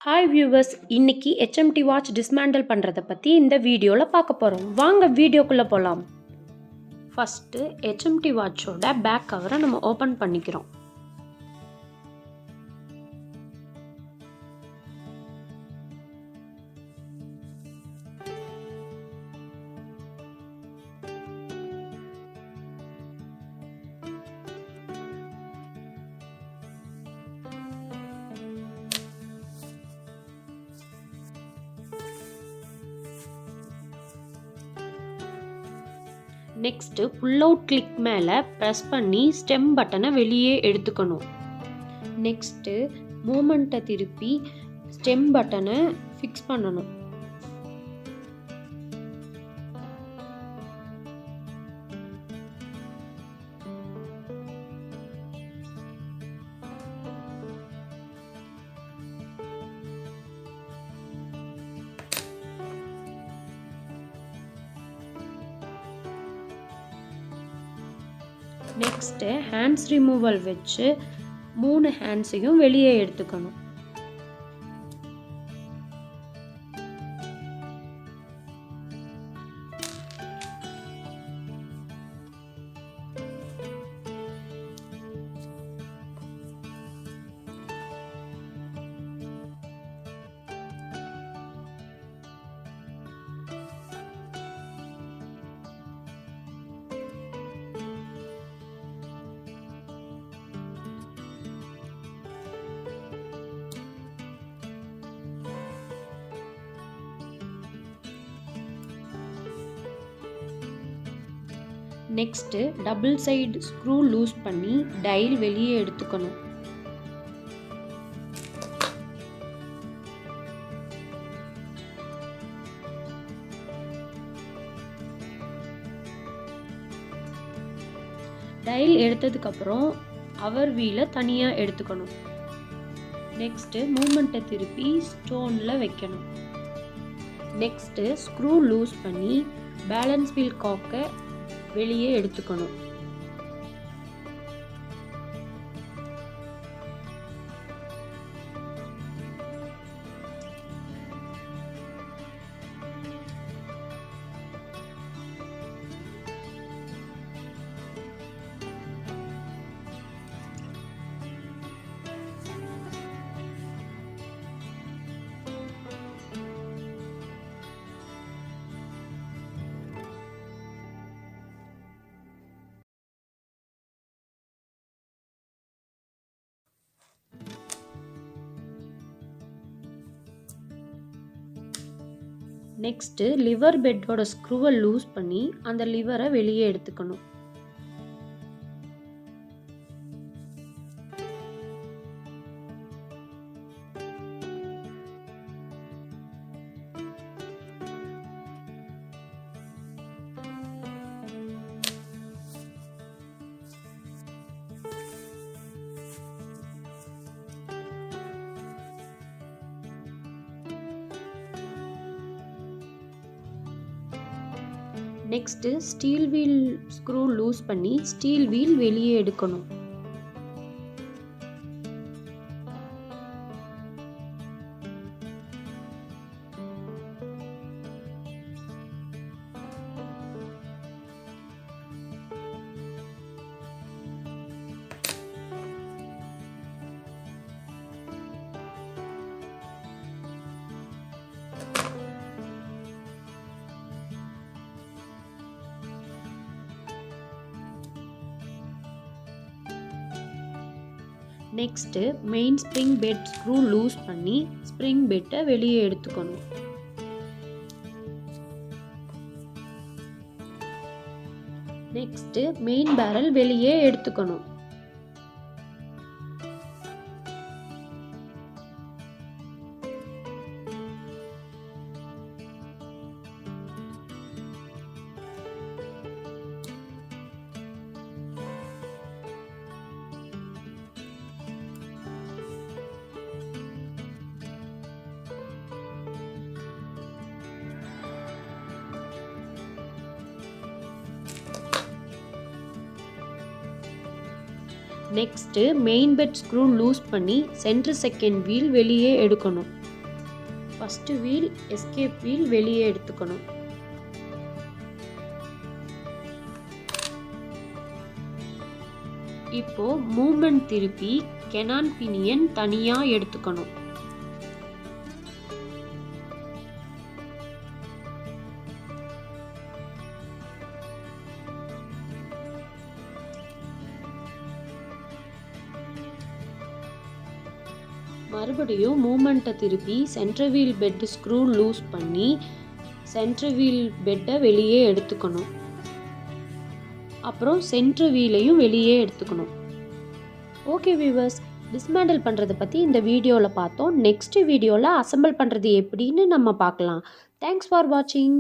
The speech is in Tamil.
ஹாய் வியூவர்ஸ், இன்னைக்கு HMT வாட்ச் டிஸ்மேண்டில் பண்ணுறதை பற்றி இந்த வீடியோவில் பார்க்க போகிறோம். வாங்க வீடியோக்குள்ளே போகலாம். ஃபஸ்ட்டு HMT வாட்சோட பேக் கவரை நம்ம ஓப்பன் பண்ணிக்கிறோம். நெக்ஸ்ட்டு புல் அவுட் கிளிக் மேலே ப்ரெஸ் பண்ணி ஸ்டெம் பட்டனை வெளியே எடுத்துக்கணும். நெக்ஸ்ட்டு மூமெண்ட்டை திருப்பி ஸ்டெம் பட்டனை ஃபிக்ஸ் பண்ணணும். நெக்ஸ்ட்டு ஹேண்ட்ஸ் ரிமூவல் வச்சு 3 ஹேண்ட்ஸையும் வெளியே எடுத்துக்கணும். Next double side screw loose பண்ணி டயல் வெளியே எடுத்துக்கணும். டயல் எடுத்ததுக்கப்புறம் அவர் வீலை தனியாக எடுத்துக்கணும். நெக்ஸ்ட்டு மூமெண்ட்டை திருப்பி ஸ்டோனில் வைக்கணும். நெக்ஸ்ட்டு ஸ்க்ரூ லூஸ் பண்ணி பேலன்ஸ் வீல் காக்கை வெளியே எடுத்துக்கணும். நெக்ஸ்ட்டு லிவர் பெட்டோட ஸ்க்ரூவை லூஸ் பண்ணி அந்த லிவரை வெளியே எடுத்துக்கணும். Next steel wheel screw loose பண்ணி ஸ்டீல் வீல் வெளியே எடுக்கணும். Next main spring bed screw loose பண்ணி ஸ்ப்ரிங் பெட்டை வெளியே எடுத்துக்கணும். நெக்ஸ்ட்டு மெயின் பேரல் வெளியே எடுத்துக்கணும். Next main bed screw loose பண்ணி சென்டர் செகண்ட் வீல் வெளியே எடுக்கணும். ஃபஸ்ட்டு வீல் எஸ்கேப் வீல் வெளியே எடுத்துக்கணும். இப்போ மூவ்மெண்ட் திருப்பி கெனான் பினியன் தனியா எடுத்துக்கணும். மறுபடியும் மூமெண்ட்டை திருப்பி centre wheel bed screw loose பண்ணி சென்டர் வீல் பெட்டை வெளியே எடுத்துக்கணும். அப்புறம் சென்டர் வீலையும் வெளியே எடுத்துக்கணும். ஓகே வியூவர்ஸ், டிஸ்மேண்டில் பண்ணுறதை பற்றி இந்த வீடியோவில் பார்த்தோம். நெக்ஸ்ட் வீடியோவில் அசெம்பிள் பண்ணுறது எப்படின்னு நம்ம பார்க்கலாம். தேங்க்ஸ் ஃபார் வாட்சிங்.